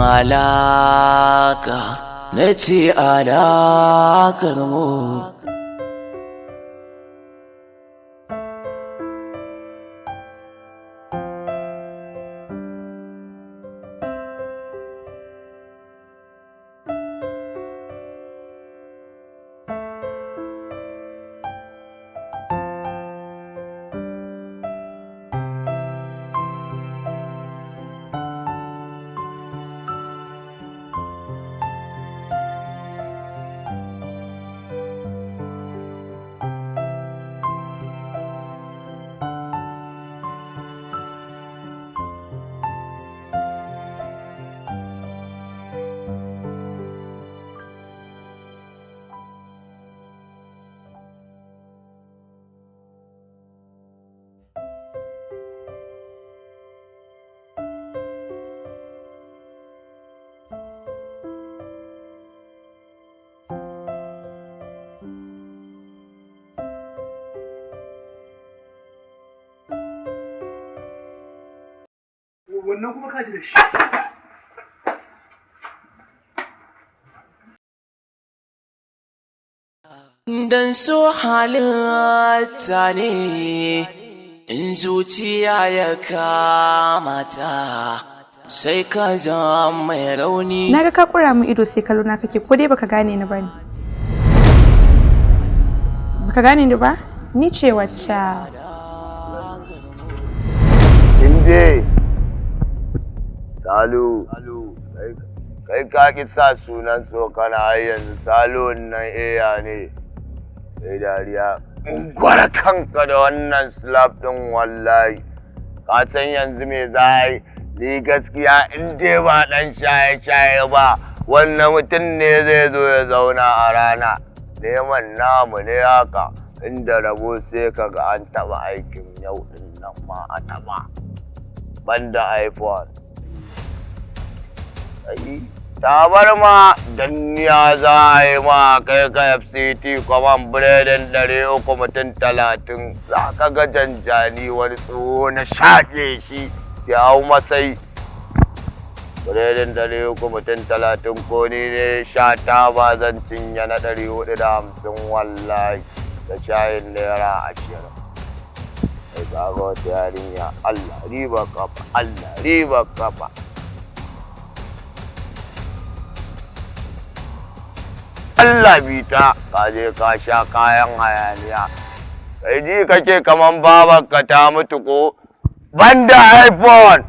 alaka na ce alakar mu. Wannan kuma kaji da shi. Dan so halitta ne in zuciya ya kamata sai ka zama mai rauni. Naga ka kura mu ido sai kallo na kake ko dai baka gane ni bane. Baka gane ni ba? Ni ce wacce Inde Salu, kai ka ki sa sunan tsokana har yanzu Salu nan eya ne. Sai dariya, gwara kanka da wannan slap ɗin wallahi. Ka san yanzu me za a yi, ni gaskiya in dai ba ɗan shaye-shaye ba, wannan mutum ne zai zo ya zauna a rana. Neman namu ne haka, inda rabo sai ka ga an taɓa aikin yau ɗin nan ma a taɓa. Banda iPhone. Tabarma danniya za a yi ma kai ka FCT kwaman biredin 300 mutum 30 za ka ga janjani wani tsoho na shaƙe shi sai hau masai. Biredin 300 mutum 30 ko ni ne sha taba zan cinye na 450 wallahi da shayin naira 20. Sai ka ga wata yarinya Allah riba kafa, Allah riba kafa. Allah bita ka je ka sha kayan hayaniya. Kai ji kake kaman babarka ta mutu ko? Banda iPhone.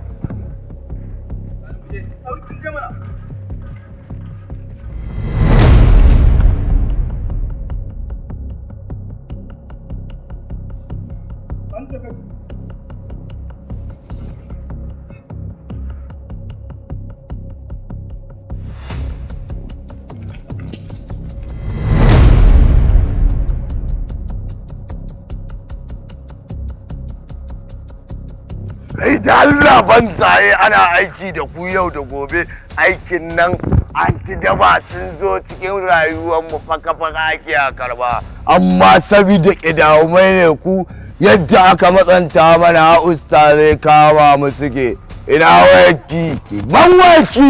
Kai da Allah ban tsaye ana aiki da ku yau da gobe aikin nan anti-daba sun zo cikin rayuwarmu faka-faka ake a karba. Amma sabida ƙidahumai ne ku yadda aka matsanta mana usta zai kama mu suke. Ina wayarki, ban wayarki.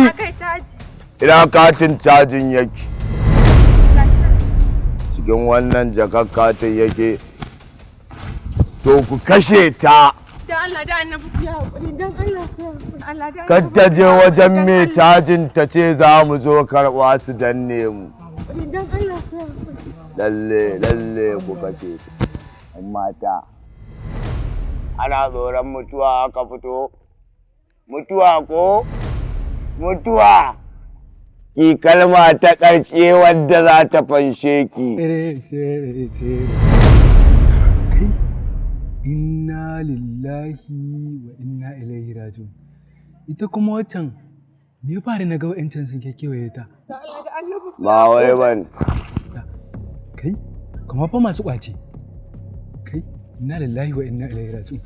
Ina katin cajin yake. Cikin wannan jakar katin yake. To ku kashe ta. Allah da annabi ya hakuri dan Allah ya Allah da Kadda je wajen mai cajin ta ce za mu zo karɓa su danne mu. dan Allah ya Lalle ku kashe su. Mata. Ana tsoron mutuwa aka fito. Mutuwa ko? Mutuwa. Ki kalma ta ƙarshe wadda za ta fanshe ki. Inna lillahi wa inna ilaihi raji'un. Ita kuma waccan me ya faru na ga wa'ancan sun kekewaye ta? Ba wai ban. Kai, kuma fa masu kwace. Kai, inna lillahi wa inna ilaihi raji'un.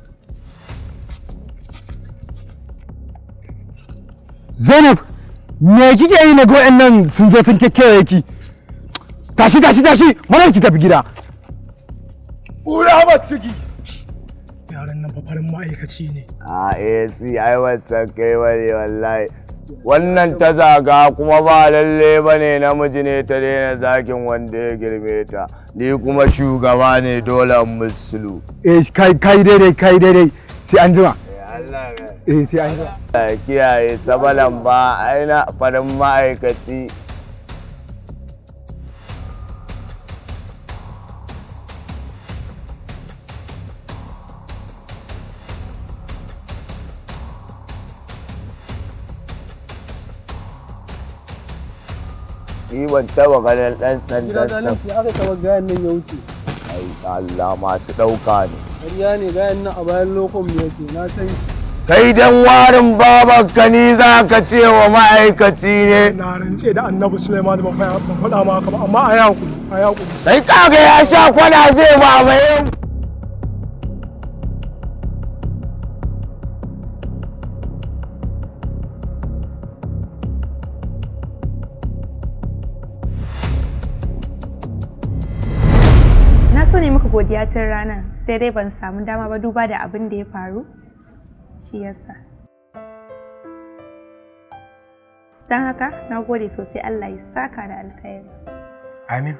Zainab, me kike yi na ga wa'annan sun zo sun kekewaye ki? Tashi, mana ki tafi gida. Ura matsiki. Yaran nan fafarin ma'aikaci ne. A su ai wancan kai bane wallahi. wannan ta zaga kuma ba lalle ba ne namiji ne ta daina zagin wanda ya girme ta, ni kuma shugaba ne dole musulu. kai daidai sai an jima. Sai an jima. Kiyaye sabalan ba aina farin ma'aikaci. Ni ban taba ganin ɗan sandan nan. aka taba gayan nan ya wuce. Ai Allah masu ɗauka ne. Ƙarya ne gayan nan a bayan lokon yake na san shi. Kai dan warin babanka ni za ka ce wa ma'aikaci ne. Na rantse da Annabi Sulaiman ban faɗa ma haka ba amma a yakuri a yakuri. Sai kaga ya sha kwana zai mamaye. So ne muka godiya tun ranar sai dai ban samu dama ba duba da abin da ya faru shi yasa. Don haka na gode sosai, Allah ya saka da alkhairi. Amin.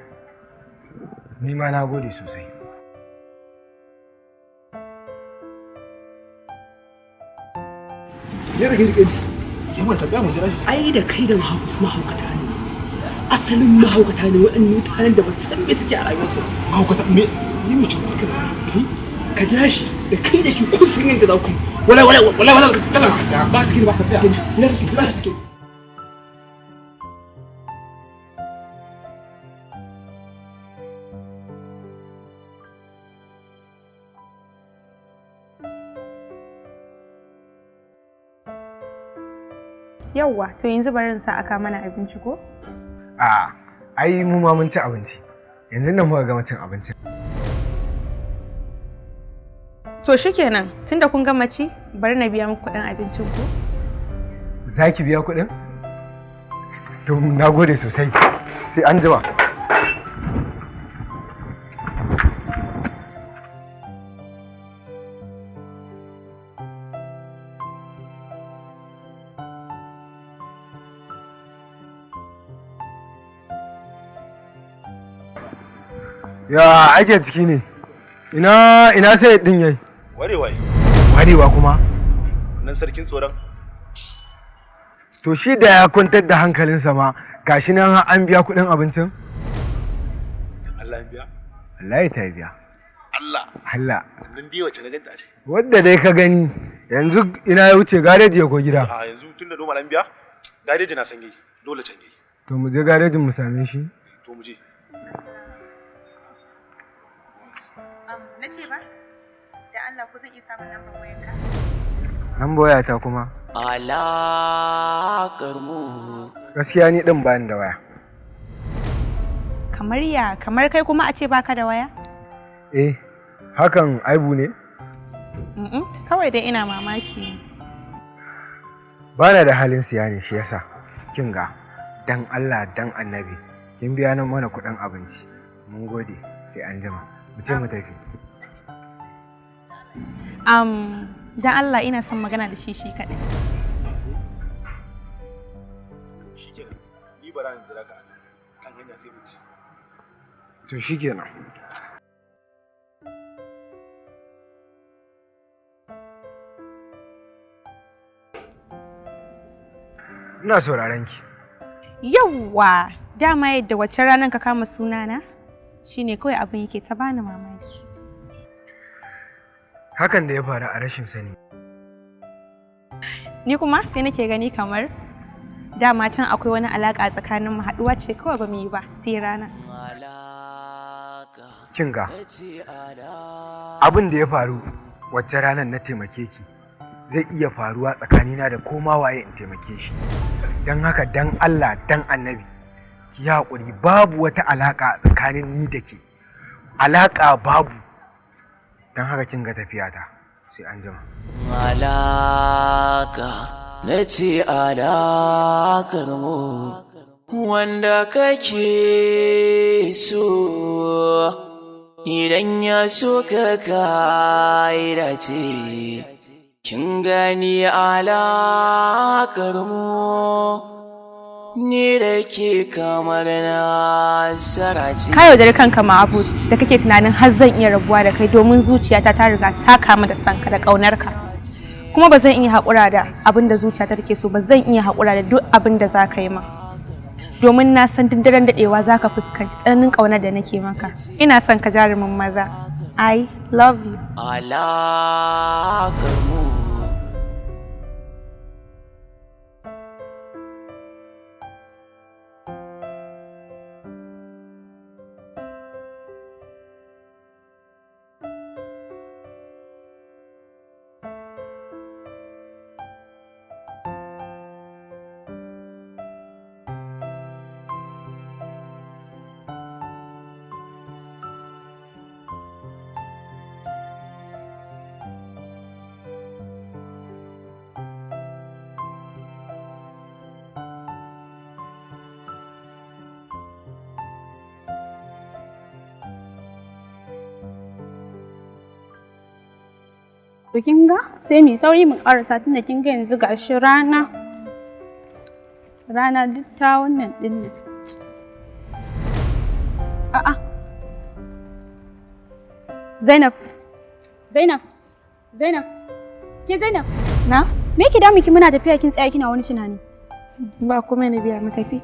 Ni ma na gode sosai. Ya da kai yawan ka tsaya mu jira shi. Ai da kai da mahaukata ne. Asalin mahaukata ne waɗannan mutanen da ba san me suke a rayuwarsu. Mahaukata me ni mu cewa kai ka jira shi da kai da shi kun san yadda za ku wala ba su gini ba su gini na ki ba su gini. Yawwa, to yanzu bari in sa aka mana abinci ko? Ai mu ma mun ci abinci. Yanzu nan muka gama cin abincin. To shikenan, tunda kun gama ci, bari na biya muku kuɗin abincin ku. Za ki biya kuɗin? To na gode sosai. Sai an jima. Ya ake ciki ne? Ina sai din yayi? Warewa kuma? Nan sarkin tsoron. To shi da ya kwantar da hankalinsa ma gashi nan an biya kuɗin abincin? Allah ya biya? Allah ya ta biya. Allah. Nan dai wacce na ganta ce. Wadda dai ka gani yanzu ina ya wuce gareji ya ko gida? A yanzu tun da noma an biya gareji na san gai dole can gai. To mu je garejin mu same shi? To mu je. Na ce ba? Da Allah ko zan iya samun lambar wayarka? Lambar wayata kuma? Alaƙar mu. Gaskiya ni din bani da waya. Kamar kai kuma a ce baka da waya? Hakan aibu ne? Kawai dai ina mamaki. Bana da halin siya ne shi yasa. Kin ga dan Allah dan Annabi kin biya nan mana kuɗin abinci. Mun gode sai an jima. Mu ce mu tafi. Dan Allah ina son magana da shi kaɗai. Shikenan. Ni bara in jira ka kan hanya sai mu ci. To shikenan. Ina sauraron ki. Yawwa, dama yadda wacce ranar ka kama sunana shine kawai abin yake ta bani mamaki. Hakan da ya faru a rashin sani. Ni kuma sai nake gani kamar dama can akwai wani alaka tsakanin mu, haduwa ce kawai ba mu yi ba sai rana. Kin ga abin da ya faru wacce ranar na taimake ki zai iya faruwa tsakanina da koma waye in taimake shi. Don haka dan Allah dan Annabi ki yi haƙuri, babu wata alaƙa tsakanin ni da ke. Alaƙa babu. Don haka kin ga tafiyata sai an jima. Alaƙa na ce alaƙar mu wanda kake so idan ya so ka kaira ce kin gani alaƙar mu ni da ke kamar nasara ce. Ka yaudari kanka Mahmud da kake tunanin har zan iya rabuwa da kai domin zuciyata ta riga ta kama da sanka da ƙaunarka. Kuma ba zan iya haƙura da abin da zuciyata take so ba, zan iya haƙura da duk abin da za ka yi min. Domin na san duk daren daɗewa za ka fuskanci tsananin ƙaunar da nake maka. Ina son ka jarumin maza. I love you. Alaƙar mu. To kin ga sai mu sauri mu karasa tunda kin ga yanzu gashi rana duk ta wannan din ne. A'a. Zainab. Ke Zainab. Na? Me yake damu ki muna tafiya kin tsaya kina wani tunani? Ba komai na biya mu tafi.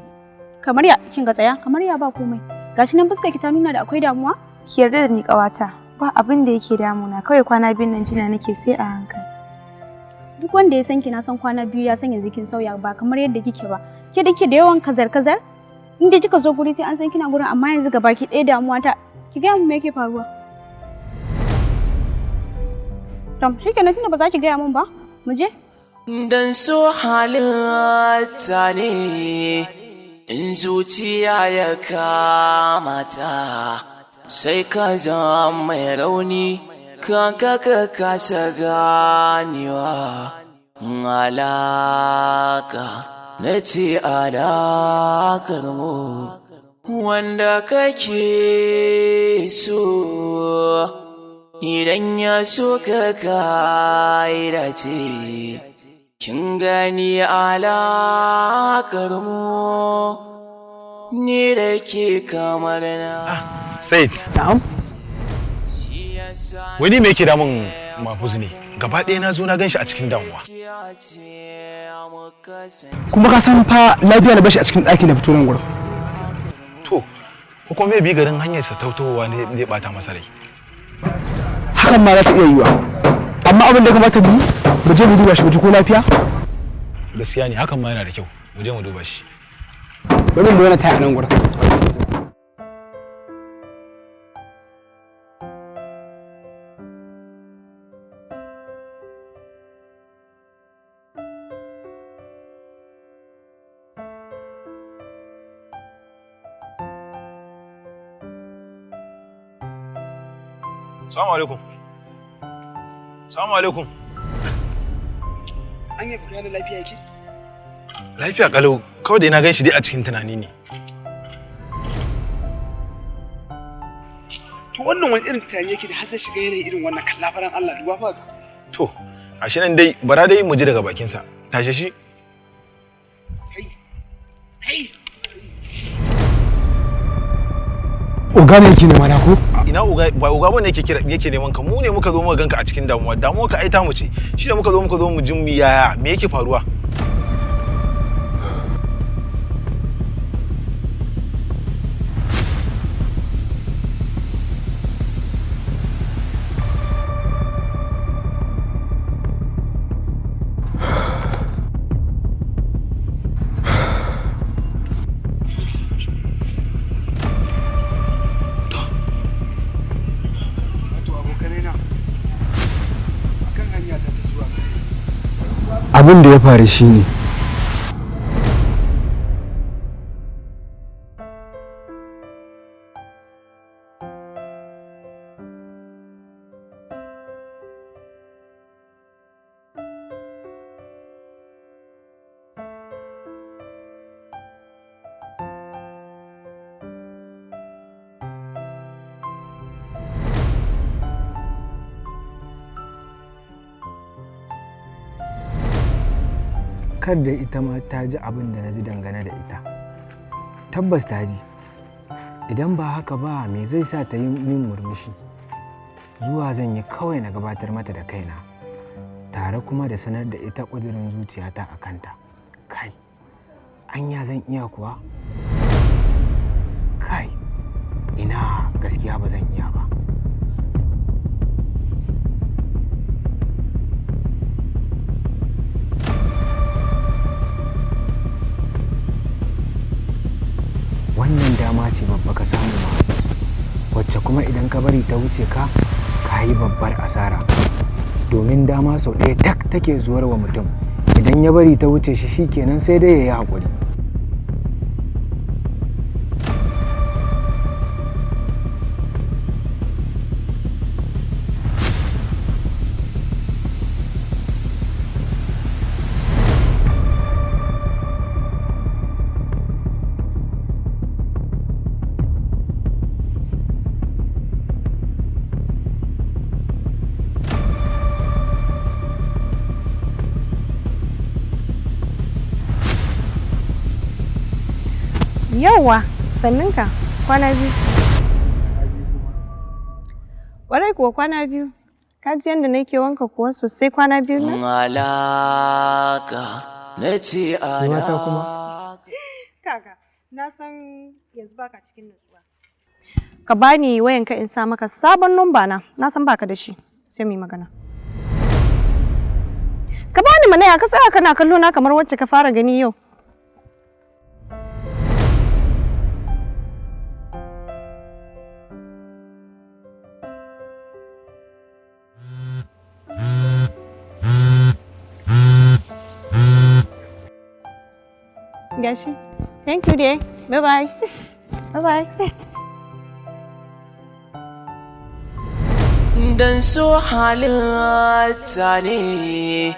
Kamar ya kin ga tsaya? Kamar ya ba komai. Gashi nan fuskar ki ta nuna da akwai damuwa? Ki yarda da ni ƙawata. Ba abin da yake damuna, kawai kwana biyun nan jina nake sai a hankali. Duk wanda ya san ki na san kwana biyu ya san yanzu kin sauya ba kamar yadda kike ba. Ke dake da yawan kazar-kazar? Inda kika zo guri sai an san kina gurin amma yanzu gabaki ɗaya damuwa ta. Ki ga mu me yake faruwa? Tom, shikenan tunda ba za ki gaya min ba, mu je. Dan so halitta ne in zuciya ya kamata. Sai ka zama mai rauni kanka ka kasa ganewa. Alaka na ce alakar mu wanda kake so idan ya so ka kaida ce kin gani alakar mu ni da ke kamar na. Said. Na'am. Wani me yake damun Mahfuz ne? Gaba ɗaya na zo na ganshi a cikin damuwa. Kuma ka san fa lafiya na bashi a cikin ɗaki na fito nan gurin. To, ko kuma maybe garin hanyar sa tautowa ne zai bata masa rai. Hakan ma za ta iya yiwa. Amma abin da kamata mu je mu duba shi mu ji ko lafiya? Gaskiya ne, hakan ma yana da kyau. Mu je mu duba shi. Bari mu yana taya nan gurin. Assalamu alaikum. Assalamu alaikum. An yi kuka da lafiya yake? Lafiya kalau, kawai dai na gan shi dai a cikin tunani ne. To wannan wani irin tunani yake da har zai shiga yanayi irin wannan kallafaran Allah duba fa. To, ashe nan dai bara dai mu ji daga bakinsa. Tashe shi. Kai. Oga ne yake nema na ko? Ina uga ba uga bane yake neman ka, mu ne muka zo muka ganka a cikin damuwa. Damuwa ka aita mu ce. Shi da muka zo mu jin mu yaya me yake faruwa? Abin da ya faru shine kar da ita ma ta ji abin da na ji dangane da ita. Tabbas ta ji. Idan ba haka ba me zai sa ta yi min murmushi? Zuwa zan yi kawai na gabatar mata da kaina, tare kuma da sanar da ita ƙudurin zuciyata a kanta. Kai, anya zan iya kuwa? Kai, ina gaskiya ba zan iya ba. Wannan dama ce babba ka samu ma, wacce kuma idan ka bari ta wuce ka yi babbar asara. Domin dama sau ɗaya tak take zuwar wa mutum, idan ya bari ta wuce shi shikenan sai dai ya yi haƙuri. Yauwa, sanninka kwana biyu. Ƙwarai kuwa kwana biyu. Ka ji yadda nake wanka kuwa sosai kwana biyu nan? Alaka na ce kuma. Kaka, na san yanzu baka cikin nutsuwa. Ka bani wayanka in sa maka sabon numba na san baka da shi. Sai mu yi magana. Ka bani mana ya ka tsaya kana kallo na kamar wacce ka fara gani yau. Gashi. Thank you dear. Bye bye. Bye bye. Dan so halitta ne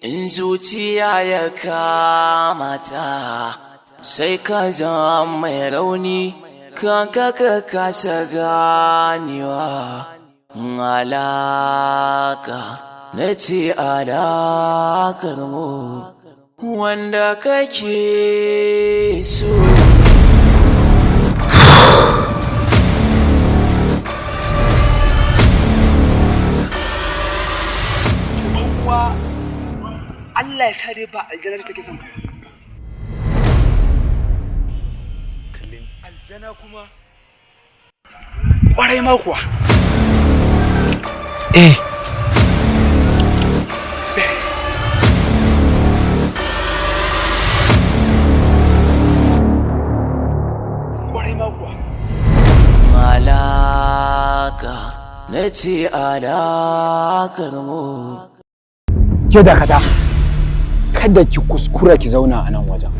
in zuciya ya kamata, sai ka zama mai rauni kanka ka kasa ganewa. Alaka na ce alakar mu wanda kake so. Allah ya sa dai ba aljanar take son ka. Kallin aljana kuma ƙwarai ma kuwa. Ƙwarai ma kuwa. Alaka na ce alakar mu. Ke dakata, kada ki kuskura ki zauna a nan wajen.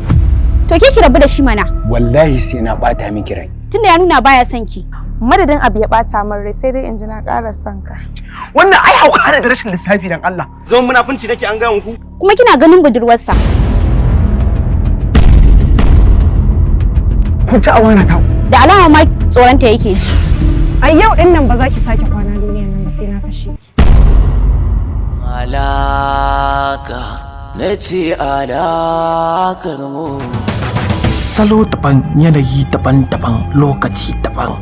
To ke ki rabu da shi mana. Wallahi sai na bata miki rai. Tunda ya nuna baya son ki. Madadin abu ya bata min rai sai dai in ji na ƙara son ka. Wannan ai hauka ne da rashin lissafi dan Allah. Zaman munafunci nake an ga muku. Kuma kina ganin budurwarsa. Ku ta awana ta. Da alama ma tsoronta yake ji. A yau din nan ba za ki sake kwana duniya nan ba sai na kashe ki. Alaka na ce alakar mu. Salo daban, yanayi daban-daban, lokaci daban.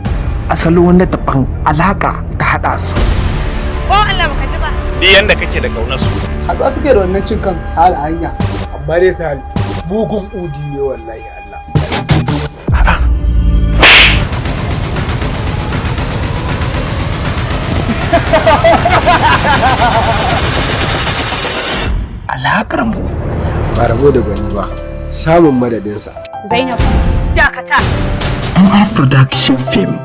Asalo na daban, alaka ta haɗa su. Ko Allah baka ji ba. Ni yanda kake da kaunar su. Haɗuwa suke da wannan cin kan Sahal a hanya. Amma dai Sahal mugun udi ne wallahi Allah. Alakar mu ba rabo da gwani ba, samun madadinsa. Zainab. Dakata. MR Production Film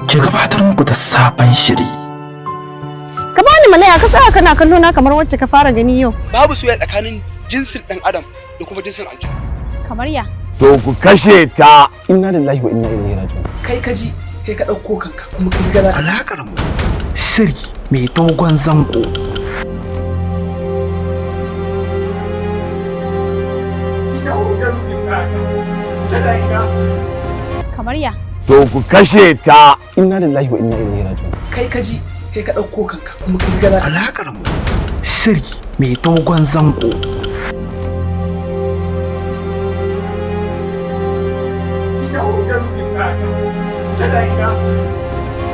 ke gabatar muku da sabon shiri. Ka bani mana ya ka tsaya kana kallo na kamar wacce ka fara gani yau. Babu soyayya tsakanin jinsin ɗan adam da kuma jinsin aljanna. Kamar ya. To ku kashe ta. Inna lillahi wa inna ilaihi raji'un. Kai ka ji, kai ka ɗauko kanka kuma kai gana. Alakar mu shiri mai dogon zango. Kamar ya. To ku kashe ta. Inna lillahi wa inna ilaihi raji'un. Kai ka ji, kai ka ɗauko kanka kuma kai gana. Alakar mu shiri mai dogon zango. murtala ina